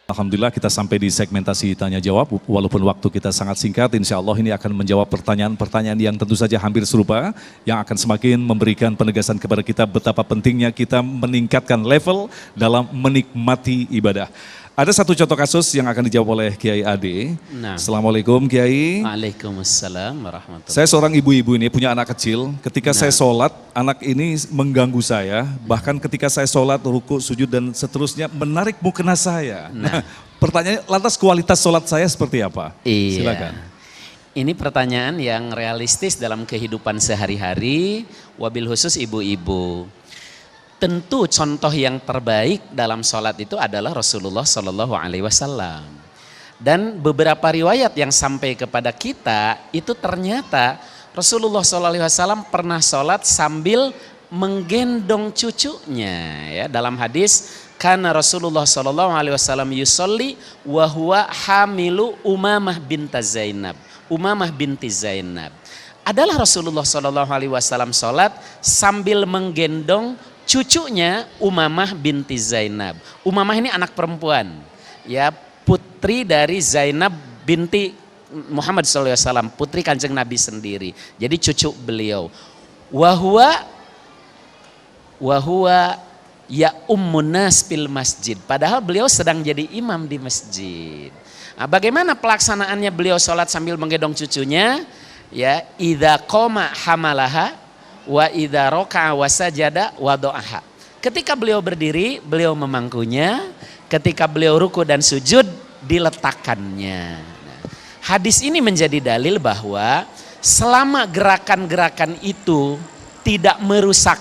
Alhamdulillah kita sampai di segmentasi tanya jawab, walaupun waktu kita sangat singkat, insya Allah ini akan menjawab pertanyaan-pertanyaan yang tentu saja hampir serupa, yang akan semakin memberikan penegasan kepada kita betapa pentingnya kita meningkatkan level dalam menikmati ibadah. Ada satu contoh kasus yang akan dijawab oleh Kiai Ade. Nah. Assalamualaikum Kiai. Waalaikumsalam warahmatullahi wabarakatuh. Saya seorang ibu-ibu ini punya anak kecil, ketika saya sholat, anak ini mengganggu saya, bahkan ketika saya sholat, ruku, sujud dan seterusnya menarik mukena saya. Nah, pertanyaannya lantas kualitas sholat saya seperti apa? Iya. Silakan. Ini pertanyaan yang realistis dalam kehidupan sehari-hari, wabil khusus ibu-ibu. Tentu contoh yang terbaik dalam sholat itu adalah Rasulullah Shallallahu Alaihi Wasallam. Dan beberapa riwayat yang sampai kepada kita itu ternyata Rasulullah Shallallahu Alaihi Wasallam pernah sholat sambil menggendong cucunya. Ya, dalam hadis, karena Rasulullah Shallallahu Alaihi Wasallam yusolli wa huwa hamilu Umamah binti Zainab. Umamah binti Zainab. Adalah Rasulullah Shallallahu Alaihi Wasallam sholat sambil menggendong cucunya Umamah binti Zainab. Umamah ini anak perempuan, ya, putri dari Zainab binti Muhammad SAW, putri Kanjeng Nabi sendiri. Jadi cucu beliau. Wahua ya ummun nas fil masjid. Padahal beliau sedang jadi imam di masjid. Nah, bagaimana pelaksanaannya beliau sholat sambil menggendong cucunya? Ya, idza qoma hamalaha wa idza raka'a wa sajada wada'aha. Ketika beliau berdiri, beliau memangkunya. Ketika beliau ruku dan sujud, diletakkannya. Nah, hadis ini menjadi dalil bahwa selama gerakan-gerakan itu tidak merusak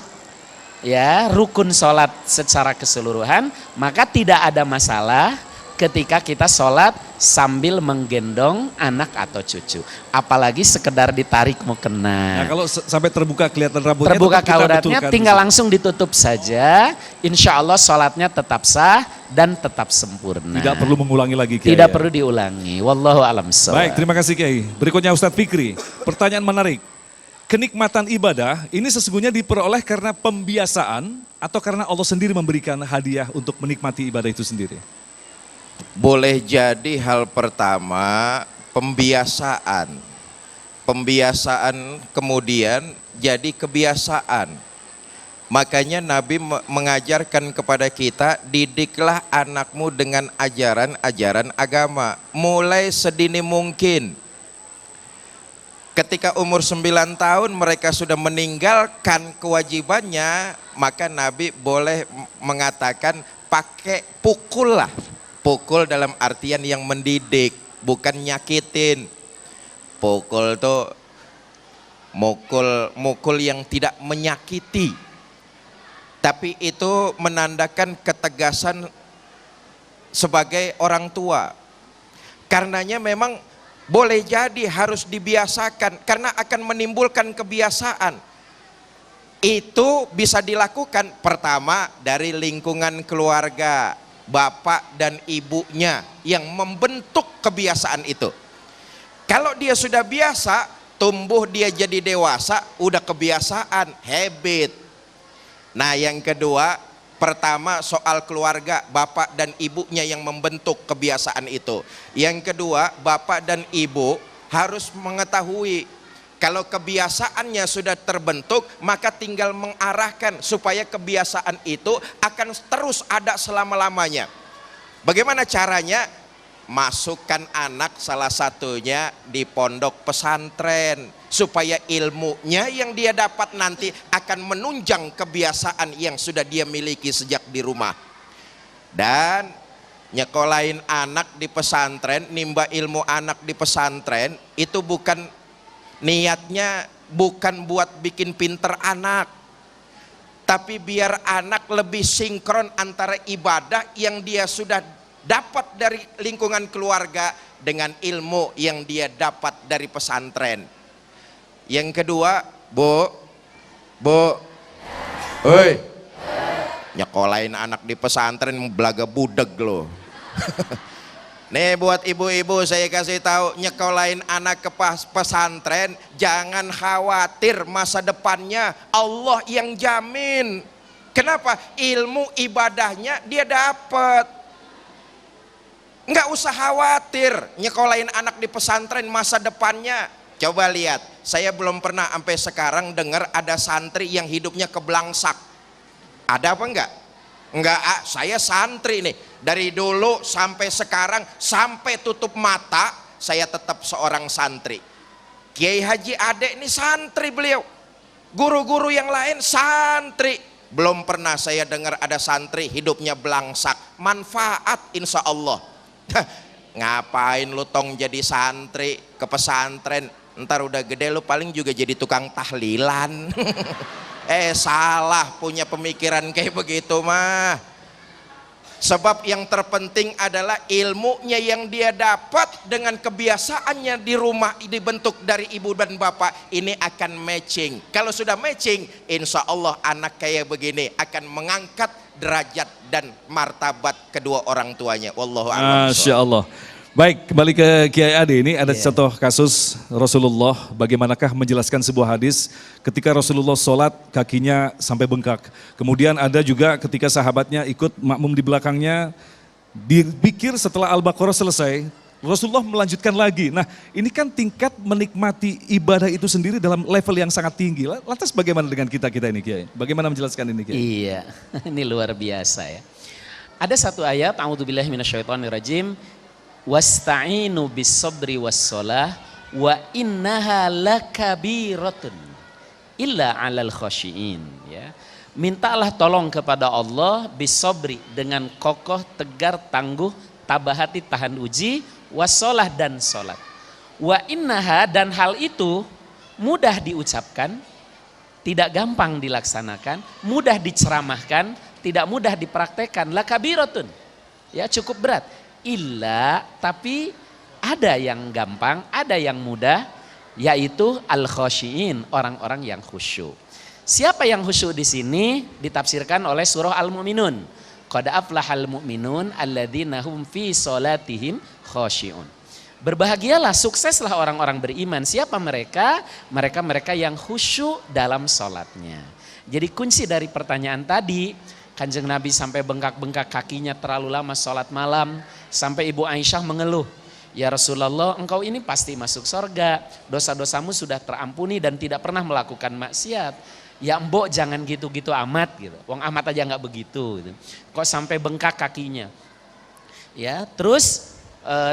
ya rukun sholat secara keseluruhan, maka tidak ada masalah ketika kita sholat sambil menggendong anak atau cucu. Apalagi sekedar ditarik mukena. Nah, kalau sampai terbuka kelihatan rambutnya, terbuka kauratnya, tinggal langsung ditutup saja. Insya Allah sholatnya tetap sah dan tetap sempurna. Tidak perlu mengulangi lagi Kiai. Tidak perlu diulangi. Wallahu a'lam shawab. Baik, terima kasih Kiai. Berikutnya Ustadz Fikri. Pertanyaan menarik. Kenikmatan ibadah ini sesungguhnya diperoleh karena pembiasaan atau karena Allah sendiri memberikan hadiah untuk menikmati ibadah itu sendiri? Boleh jadi hal pertama pembiasaan. Pembiasaan kemudian jadi kebiasaan. Makanya Nabi mengajarkan kepada kita, didiklah anakmu dengan ajaran-ajaran agama. Mulai sedini mungkin. Ketika umur 9 tahun mereka sudah meninggalkan kewajibannya, maka Nabi boleh mengatakan pakai pukul lah. Pukul dalam artian yang mendidik, bukan nyakitin. Pukul tuh mukul yang tidak menyakiti. Tapi itu menandakan ketegasan sebagai orang tua. Karenanya memang boleh jadi harus dibiasakan karena akan menimbulkan kebiasaan. Itu bisa dilakukan pertama dari lingkungan keluarga, bapak dan ibunya yang membentuk kebiasaan itu. Kalau dia sudah biasa, tumbuh dia jadi dewasa, udah kebiasaan, habit. Nah, yang kedua, pertama soal keluarga, bapak dan ibunya yang membentuk kebiasaan itu. Yang kedua, bapak dan ibu harus mengetahui kalau kebiasaannya sudah terbentuk, maka tinggal mengarahkan supaya kebiasaan itu akan terus ada selama-lamanya. Bagaimana caranya? Masukkan anak salah satunya di pondok pesantren, supaya ilmunya yang dia dapat nanti akan menunjang kebiasaan yang sudah dia miliki sejak di rumah. Dan nyekolahin anak di pesantren, nimba ilmu anak di pesantren, itu bukan niatnya, bukan buat bikin pinter anak, tapi biar anak lebih sinkron antara ibadah yang dia sudah dapat dari lingkungan keluarga dengan ilmu yang dia dapat dari pesantren. Yang kedua, Bu, hei, nyekolahin anak di pesantren belaga budeg loh. Nih buat ibu-ibu saya kasih tahu, nyekolahin anak ke pesantren jangan khawatir masa depannya, Allah yang jamin. Kenapa? Ilmu ibadahnya dia dapat. Nggak usah khawatir nyekolahin anak di pesantren, masa depannya. Coba lihat, saya belum pernah sampai sekarang dengar ada santri yang hidupnya keblangsak. Ada apa enggak? Enggak, saya santri nih. Dari dulu sampai sekarang, sampai tutup mata, saya tetap seorang santri. Kiai Haji Ade ini santri beliau. Guru-guru yang lain santri. Belum pernah saya dengar ada santri hidupnya belangsak. Manfaat insya Allah. Ngapain lu tong jadi santri ke pesantren, ntar udah gede lu paling juga jadi tukang tahlilan. Salah punya pemikiran kayak begitu mah. Sebab yang terpenting adalah ilmunya yang dia dapat dengan kebiasaannya di rumah dibentuk dari ibu dan bapak, ini akan matching. Kalau sudah matching, insya Allah anak kayak begini akan mengangkat derajat dan martabat kedua orang tuanya. Wallahu a'lam. Masya Allah. Baik, kembali ke Kiai Ade. Ini ada contoh kasus Rasulullah, bagaimanakah menjelaskan sebuah hadis ketika Rasulullah sholat kakinya sampai bengkak. Kemudian ada juga ketika sahabatnya ikut makmum di belakangnya, dipikir setelah Al-Baqarah selesai, Rasulullah melanjutkan lagi. Nah, ini kan tingkat menikmati ibadah itu sendiri dalam level yang sangat tinggi. Lantas bagaimana dengan kita-kita ini, Kiai? Bagaimana menjelaskan ini, Kiai? Iya, ini luar biasa ya. Ada satu ayat, a'udzubillahi minasyaitonirrajim, wasta'inu bis-sabri was-shalah wa innaha lakabiratun illa 'alal khashiin, ya. Mintalah tolong kepada Allah bis-sabri, dengan kokoh, tegar, tangguh, tabah hati, tahan uji, was-shalah, dan salat. Wa innaha, dan hal itu mudah diucapkan, tidak gampang dilaksanakan, mudah diceramahkan, tidak mudah dipraktekkan, lakabiratun, ya, cukup berat. Illa, tapi ada yang gampang, ada yang mudah, yaitu al-khasyiin, orang-orang yang khusyuk. Siapa yang khusyuk di sini ditafsirkan oleh surah Al-Mu'minun. Qad aflahal mu'minun alladzina hum fi sholatihim khasyiun. Berbahagialah, sukseslah orang-orang beriman. Siapa mereka? Mereka yang khusyuk dalam sholatnya. Jadi kunci dari pertanyaan tadi, Kanjeng Nabi sampai bengkak-bengkak kakinya terlalu lama sholat malam, sampai Ibu Aisyah mengeluh, ya Rasulullah, engkau ini pasti masuk surga, dosa-dosamu sudah terampuni dan tidak pernah melakukan maksiat. Ya mbok jangan gitu-gitu amat gitu, wong amat aja nggak begitu gitu. Kok sampai bengkak kakinya. Ya, terus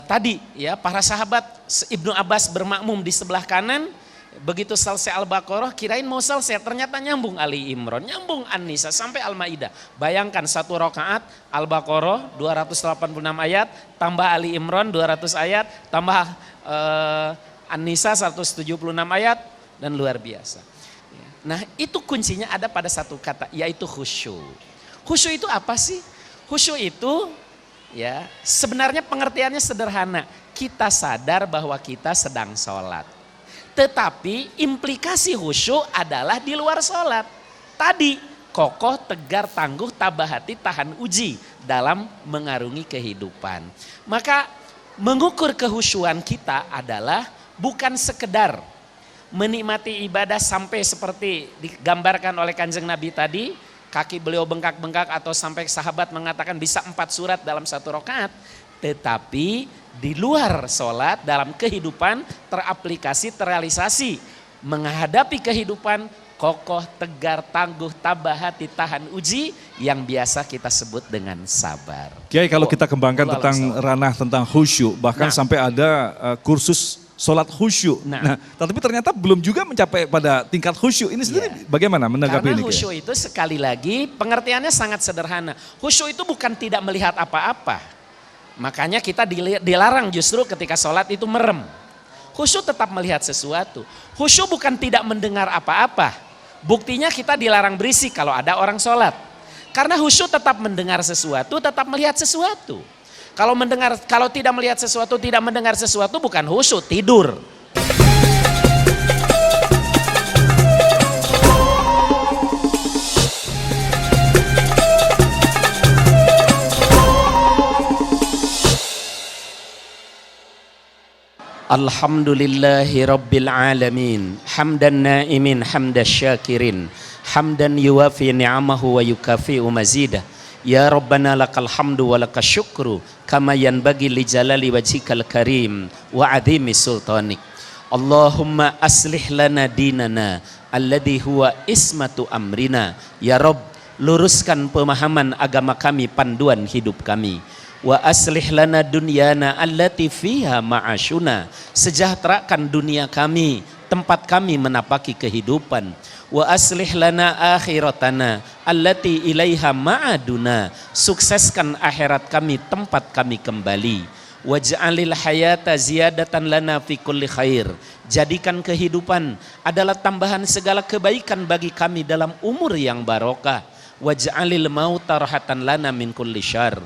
tadi ya para sahabat, Ibnu Abbas bermakmum di sebelah kanan. Begitu selesai Al-Baqarah, kirain mau selesai, ternyata nyambung Ali Imran, nyambung An-Nisa sampai Al-Maidah. Bayangkan satu rakaat Al-Baqarah 286 ayat, tambah Ali Imran 200 ayat, tambah An-Nisa 176 ayat, dan luar biasa. Nah, itu kuncinya ada pada satu kata, yaitu khusyuk. Khusyuk itu apa sih? Khusyuk itu ya sebenarnya pengertiannya sederhana. Kita sadar bahwa kita sedang sholat. Tetapi implikasi khusyuk adalah di luar sholat. Tadi kokoh, tegar, tangguh, tabah hati, tahan uji dalam mengarungi kehidupan. Maka mengukur kehusyuan kita adalah bukan sekedar menikmati ibadah sampai seperti digambarkan oleh Kanjeng Nabi tadi, kaki beliau bengkak-bengkak atau sampai sahabat mengatakan bisa 4 surat dalam satu rakaat. Tetapi di luar sholat, dalam kehidupan teraplikasi, terrealisasi, menghadapi kehidupan kokoh, tegar, tangguh, tabah hati, tahan uji, yang biasa kita sebut dengan sabar. Kiai, kalau kita kembangkan tentang ranah tentang khusyuk, bahkan sampai ada kursus sholat khusyuk. Nah, tapi ternyata belum juga mencapai pada tingkat khusyuk. Ini sendiri bagaimana menanggapi ini? Karena khusyuk itu sekali lagi pengertiannya sangat sederhana. Khusyuk itu bukan tidak melihat apa-apa. Makanya kita dilarang justru ketika sholat itu merem. Khusyuk tetap melihat sesuatu. Khusyuk bukan tidak mendengar apa-apa. Buktinya kita dilarang berisik kalau ada orang sholat. Karena khusyuk tetap mendengar sesuatu, tetap melihat sesuatu. Kalau tidak melihat sesuatu, tidak mendengar sesuatu, bukan khusyuk, tidur. Alhamdulillahi rabbil alamin, hamdan naimin, hamdan syakirin, hamdan yuwafi ni'amahu wa yukafi'u mazidah. Ya Rabbana lakal hamdu wa lakas syukru kama yanbaghi li jalali wajhikal karim wa azimi sultanik. Allahumma aslih lana dinana alladhi huwa ismatu amrina. Ya Rabb, luruskan pemahaman agama kami, panduan hidup kami. Wa aslih lana dunyana allati fiha ma'ashuna. Sejahterakan dunia kami, tempat kami menapaki kehidupan. Wa aslih lana akhiratana allati ilaiha ma'aduna. Sukseskan akhirat kami, tempat kami kembali. Waj'alil hayata ziyadatan lana fi kulli khair. Jadikan kehidupan adalah tambahan segala kebaikan bagi kami dalam umur yang barokah. Waj'alil mauta rahatan lana min kulli syarr.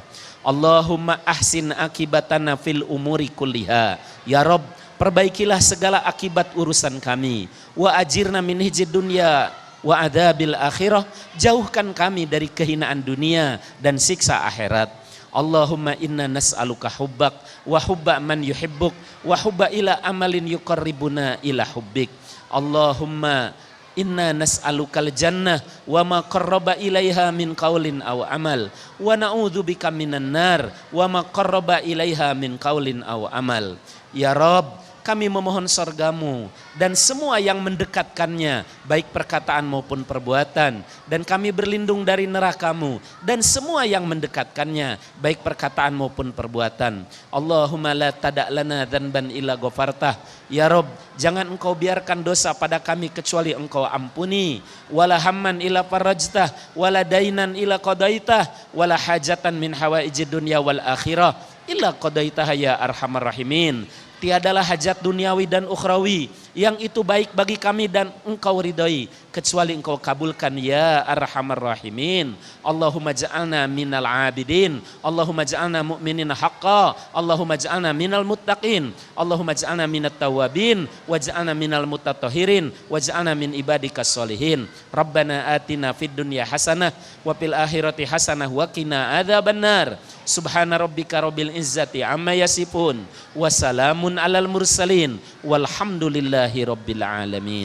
Allahumma ahsin akibatana fil umuri kulliha. Ya Rabb, perbaikilah segala akibat urusan kami. Wa ajirna min hijid dunya wa adzabil akhirah. Jauhkan kami dari kehinaan dunia dan siksa akhirat. Allahumma inna nas'aluka hubbak wa hubba man yuhibbuk wa hubba ila amalin yuqarribuna ila hubbik. Allahumma inna nas'alukal jannah wa ma qarraba ilaiha min qaulin aw amal wa na'udzubika minan nar wa ma qarraba ilaiha min qaulin aw amal. Ya Rabb, kami memohon surgamu dan semua yang mendekatkannya, baik perkataan maupun perbuatan. Dan kami berlindung dari nerakamu dan semua yang mendekatkannya, baik perkataan maupun perbuatan. Allahumma la tada' lana dzanban illa ghafartah. Ya Rabb, jangan engkau biarkan dosa pada kami kecuali engkau ampuni. Wala hamman illa farajtah, wala dainan illa qadaitah, wala hajatan min hawaijid dunya wal akhirah illa qadaitah ya arhamar rahimin. Tiadalah hajat duniawi dan ukhrawi yang itu baik bagi kami dan engkau ridhoi kecuali engkau kabulkan ya arhamar rahimin. Allahumma ja'alna minal abidin, Allahumma ja'alna mu'minina haqqa, Allahumma ja'alna minal muttaqin, Allahumma ja'alna minat tawabin, waj'alna minal mutatahhirin, waj'alna min ibadikas solihin. Rabbana atina fid dunya hasanah wa fil akhirati hasanah wa qina adzabannar. Subhana rabbika rabbil izzati amma yasifun wa salamun alal mursalin walhamdulillahi rabbil alamin.